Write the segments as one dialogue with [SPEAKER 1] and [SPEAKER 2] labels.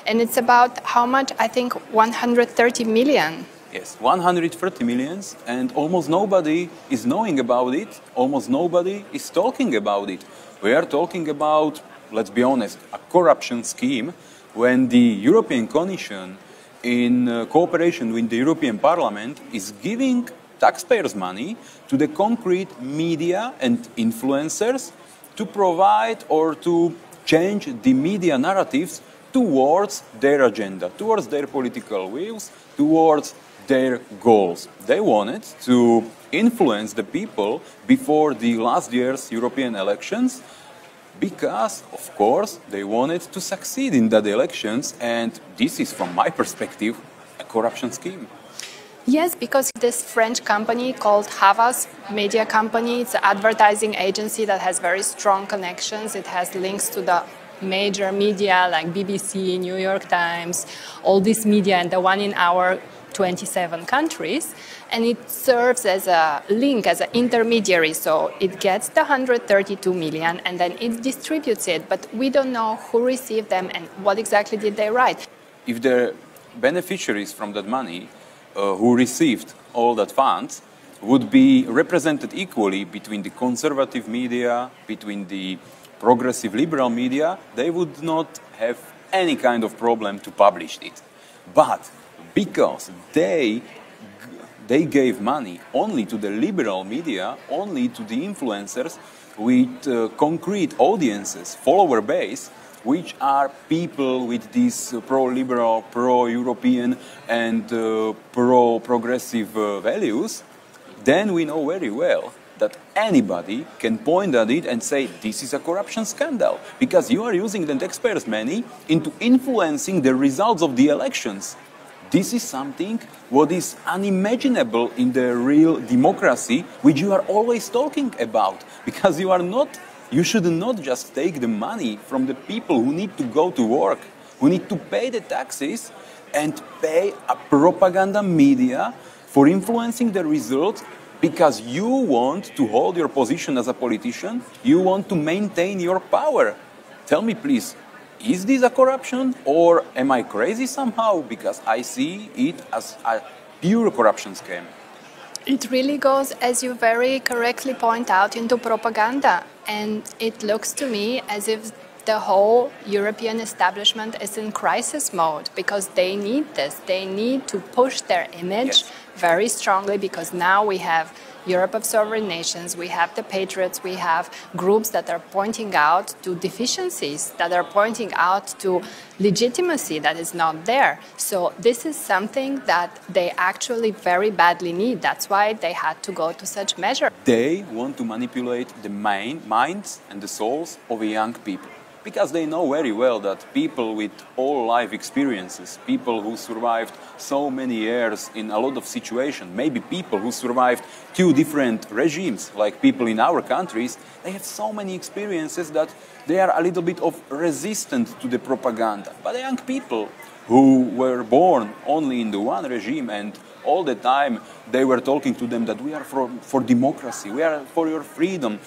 [SPEAKER 1] And it's about how much, I think, 130 million.
[SPEAKER 2] Yes, 130 millions, and almost nobody is knowing about it, almost nobody is talking about it. We are talking about, let's be honest, a corruption scheme when the European Commission, in cooperation with the European Parliament, is giving taxpayers' money to the concrete media and influencers to provide or to change the media narratives towards their agenda, towards their political views, towards their goals. They wanted to influence the people before the last year's European elections because, of course, they wanted to succeed in that elections, and this is, from my perspective, a corruption scheme.
[SPEAKER 1] Yes, because this French company called Havas Media Company, it's an advertising agency that has very strong connections. It has links to the major media like BBC, New York Times, all this media, and the one in our 27 countries, and it serves as a link, as an intermediary, so it gets the 132 million and then it distributes it, but we don't know who received them and what exactly did they write.
[SPEAKER 2] If the beneficiaries from that money who received all that funds would be represented equally between the conservative media, between the progressive liberal media, they would not have any kind of problem to publish it. But because they gave money only to the liberal media, only to the influencers with concrete audiences, follower base, which are people with these pro-liberal, pro-European and pro-progressive values, then we know very well that anybody can point at it and say, this is a corruption scandal, because you are using the taxpayers' money into influencing the results of the elections. This is something what is unimaginable in the real democracy, which you are always talking about, because you should not just take the money from the people who need to go to work, who need to pay the taxes and pay a propaganda media for influencing the results, because you want to hold your position as a politician, you want to maintain your power. Tell me, please, is this a corruption, or am I crazy somehow? Because I see it as a pure corruption scheme.
[SPEAKER 1] It really goes, as you very correctly point out, into propaganda. And it looks to me as if the whole European establishment is in crisis mode, because they need this. They need to push their image very strongly, because now we have Europe of sovereign nations, we have the patriots, we have groups that are pointing out to deficiencies, that are pointing out to legitimacy that is not there. So this is something that they actually very badly need. That's why they had to go to such measures.
[SPEAKER 2] They want to manipulate the minds and the souls of young people, because they know very well that people with all life experiences, people who survived so many years in a lot of situations, maybe people who survived 2 different regimes, like people in our countries, they have so many experiences that they are a little bit of resistant to the propaganda. But the young people who were born only in the one regime, and all the time they were talking to them that we are for democracy, we are for your freedom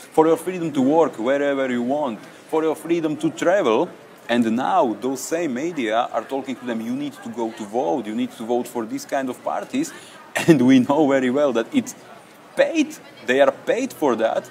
[SPEAKER 2] to work wherever you want, for your freedom to travel, and now those same media are talking to them, you need to go to vote, you need to vote for this kind of parties, and we know very well that it's paid, they are paid for that,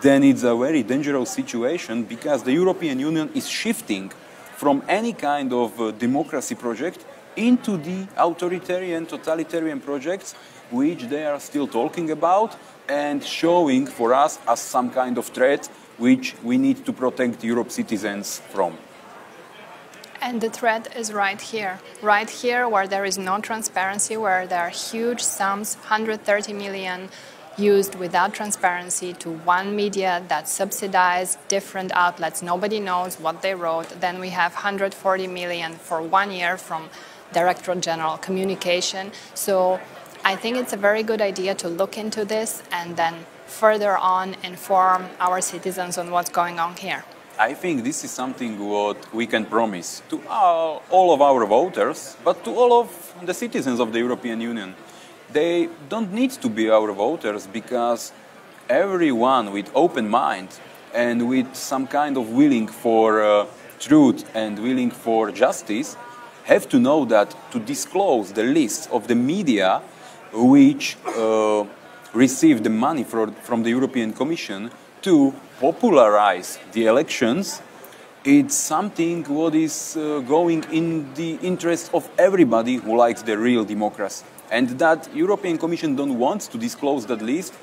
[SPEAKER 2] then it's a very dangerous situation, because the European Union is shifting from any kind of democracy project into the authoritarian, totalitarian projects which they are still talking about and showing for us as some kind of threat which we need to protect Europe's citizens from.
[SPEAKER 1] And the threat is right here where there is no transparency, where there are huge sums, 130 million used without transparency to one media that subsidized different outlets. Nobody knows what they wrote. Then we have 140 million for 1 year from Directorate General Communication. So I think it's a very good idea to look into this and then further on inform our citizens on what's going on here.
[SPEAKER 2] I think this is something what we can promise to all of our voters, but to all of the citizens of the European Union. They don't need to be our voters, because everyone with open mind and with some kind of willing for truth and willing for justice have to know that to disclose the list of the media which receive the money from the European Commission to popularize the elections, it's something what is going in the interest of everybody who likes the real democracy. And that European Commission don't want to disclose that list,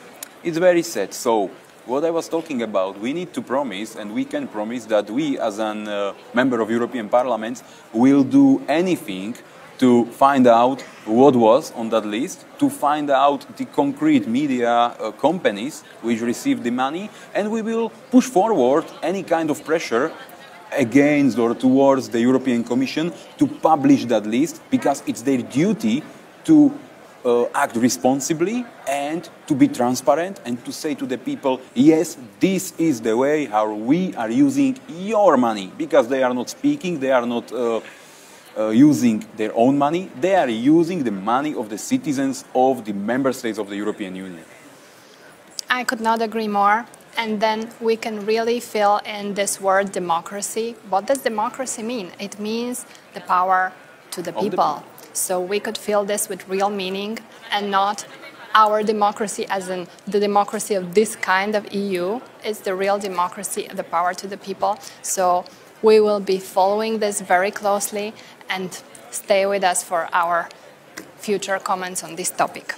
[SPEAKER 2] it's very sad. So what I was talking about, we need to promise, and we can promise, that we as a member of European Parliament will do anything to find out what was on that list, to find out the concrete media companies which received the money, and we will push forward any kind of pressure against or towards the European Commission to publish that list, because it's their duty to act responsibly and to be transparent and to say to the people, yes, this is the way how we are using your money, because they are not speaking, they are not using their own money, they are using the money of the citizens of the member states of the European Union.
[SPEAKER 1] I could not agree more. And then we can really fill in this word democracy. What does democracy mean? It means the power to the people. So we could fill this with real meaning, and not our democracy as in the democracy of this kind of EU. It's the real democracy, the power to the people. So we will be following this very closely, and stay with us for our future comments on this topic.